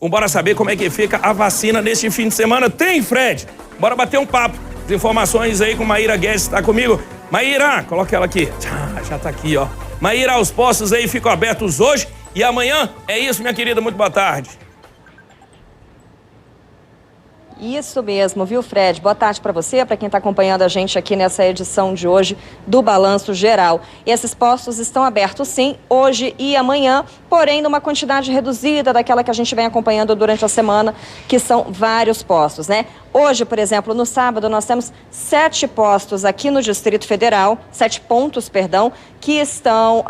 Bora saber como é que fica a vacina neste fim de semana. Tem, Fred? Bora bater um papo. As informações aí com Maíra Guedes, tá comigo? Maíra, coloca ela aqui. Já tá aqui, ó. Maíra, os postos aí ficam abertos hoje e amanhã. É isso, minha querida, muito boa tarde. Isso mesmo, viu, Fred? Boa tarde para você, para quem está acompanhando a gente aqui nessa edição de hoje do Balanço Geral. E esses postos estão abertos, sim, hoje e amanhã, porém numa quantidade reduzida daquela que a gente vem acompanhando durante a semana, que são vários postos, né? Hoje, por exemplo, no sábado, nós temos 7 postos aqui no Distrito Federal, 7 pontos, perdão, que estão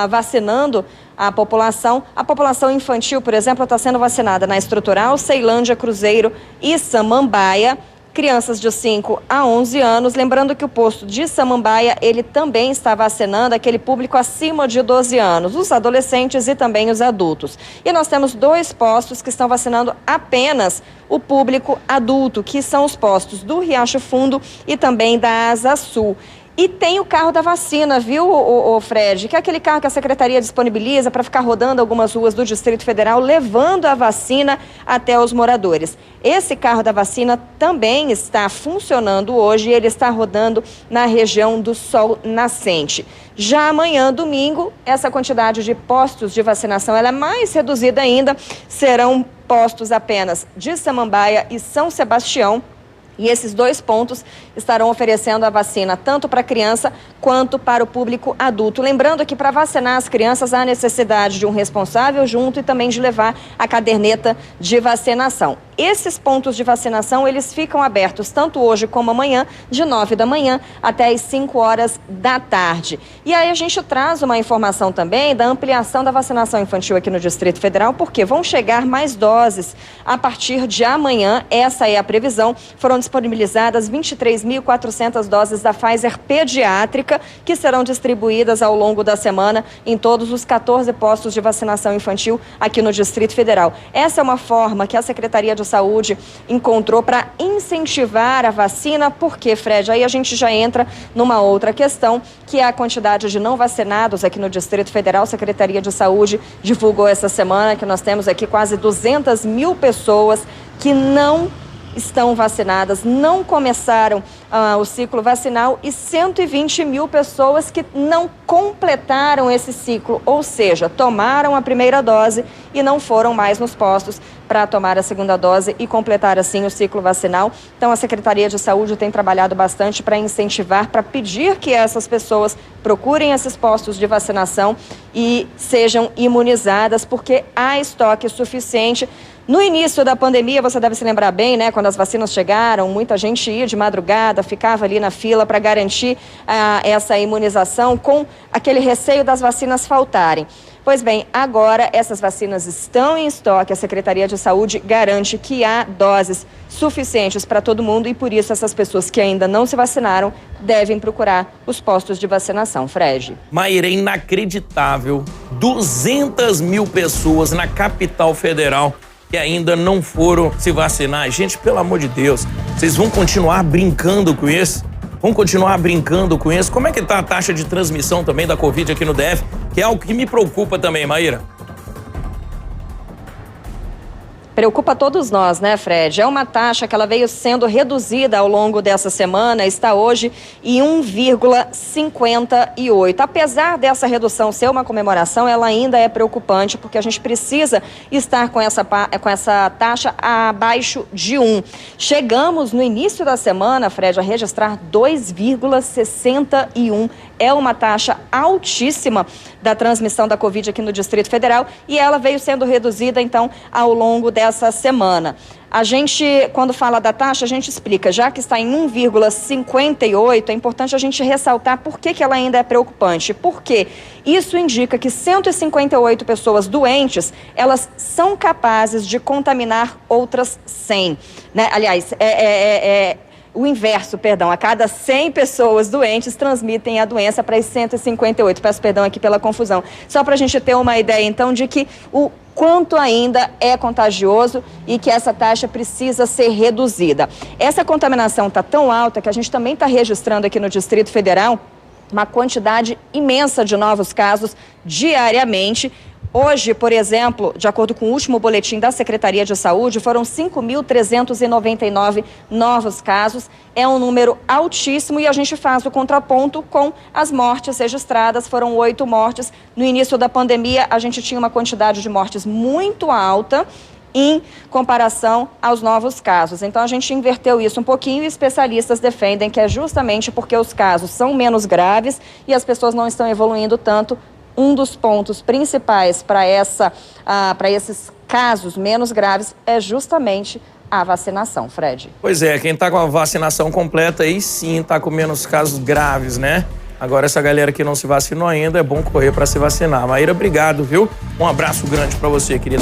vacinando a população. A população infantil, por exemplo, está sendo vacinada na Estrutural, Ceilândia, Cruzeiro e Samambaia. Crianças de 5 a 11 anos. Lembrando que o posto de Samambaia, ele também está vacinando aquele público acima de 12 anos, os adolescentes e também os adultos. E nós temos 2 postos que estão vacinando apenas o público adulto, que são os postos do Riacho Fundo e também da Asa Sul. E tem o carro da vacina, viu, o Fred? Que é aquele carro que a Secretaria disponibiliza para ficar rodando algumas ruas do Distrito Federal, levando a vacina até os moradores. Esse carro da vacina também está funcionando hoje e ele está rodando na região do Sol Nascente. Já amanhã, domingo, essa quantidade de postos de vacinação ela é mais reduzida ainda. Serão postos apenas de Samambaia e São Sebastião. E esses 2 pontos estarão oferecendo a vacina tanto para a criança quanto para o público adulto. Lembrando que para vacinar as crianças há necessidade de um responsável junto e também de levar a caderneta de vacinação. Esses pontos de vacinação, eles ficam abertos tanto hoje como amanhã, de 9 da manhã até as 5 horas da tarde. E aí a gente traz uma informação também da ampliação da vacinação infantil aqui no Distrito Federal, porque vão chegar mais doses a partir de amanhã. Essa é a previsão. Foram disponibilizadas 23.400 doses da Pfizer pediátrica, que serão distribuídas ao longo da semana em todos os 14 postos de vacinação infantil aqui no Distrito Federal. Essa é uma forma que a Secretaria de Saúde encontrou para incentivar a vacina, porque, Fred, aí a gente já entra numa outra questão, que é a quantidade de não vacinados aqui no Distrito Federal. A Secretaria de Saúde divulgou essa semana que nós temos aqui quase 200 mil pessoas que não estão vacinadas, não começaram o ciclo vacinal e 120 mil pessoas que não completaram esse ciclo, ou seja, tomaram a primeira dose e não foram mais nos postos para tomar a segunda dose e completar assim o ciclo vacinal. Então a Secretaria de Saúde tem trabalhado bastante para incentivar, para pedir que essas pessoas procurem esses postos de vacinação e sejam imunizadas, porque há estoque suficiente. No início da pandemia, você deve se lembrar bem, né? Quando as vacinas chegaram, muita gente ia de madrugada, ficava ali na fila para garantir essa imunização, com aquele receio das vacinas faltarem. Pois bem, agora essas vacinas estão em estoque. A Secretaria de Saúde garante que há doses suficientes para todo mundo e, por isso, essas pessoas que ainda não se vacinaram devem procurar os postos de vacinação. Fred. Maíra, é inacreditável. 200 mil pessoas na capital federal que ainda não foram se vacinar. Gente, pelo amor de Deus, vocês vão continuar brincando com isso? Vão continuar brincando com isso? Como é que tá a taxa de transmissão também da Covid aqui no DF? Que é algo que me preocupa também, Maíra. Preocupa todos nós, né, Fred? É uma taxa que ela veio sendo reduzida ao longo dessa semana, está hoje em 1,58. Apesar dessa redução ser uma comemoração, ela ainda é preocupante, porque a gente precisa estar com essa taxa abaixo de 1. Chegamos no início da semana, Fred, a registrar 2,61. É uma taxa altíssima da transmissão da Covid aqui no Distrito Federal e ela veio sendo reduzida, então, ao longo dessa semana. A gente, quando fala da taxa, a gente explica, já que está em 1,58, é importante a gente ressaltar por que ela ainda é preocupante. Porque isso indica que 158 pessoas doentes, elas são capazes de contaminar outras 100, né? Aliás, o inverso, perdão, a cada 100 pessoas doentes transmitem a doença para as 158. Peço perdão aqui pela confusão. Só para a gente ter uma ideia, então, de que o quanto ainda é contagioso e que essa taxa precisa ser reduzida. Essa contaminação está tão alta que a gente também está registrando aqui no Distrito Federal uma quantidade imensa de novos casos diariamente. Hoje, por exemplo, de acordo com o último boletim da Secretaria de Saúde, foram 5.399 novos casos. É um número altíssimo e a gente faz o contraponto com as mortes registradas. Foram 8 mortes. No início da pandemia, a gente tinha uma quantidade de mortes muito alta em comparação aos novos casos. Então, a gente inverteu isso um pouquinho e especialistas defendem que é justamente porque os casos são menos graves e as pessoas não estão evoluindo tanto. Um dos pontos principais para esses casos menos graves é justamente a vacinação, Fred. Pois é, quem está com a vacinação completa aí sim está com menos casos graves, né? Agora, essa galera que não se vacinou ainda, é bom correr para se vacinar. Maíra, obrigado, viu? Um abraço grande para você, querida.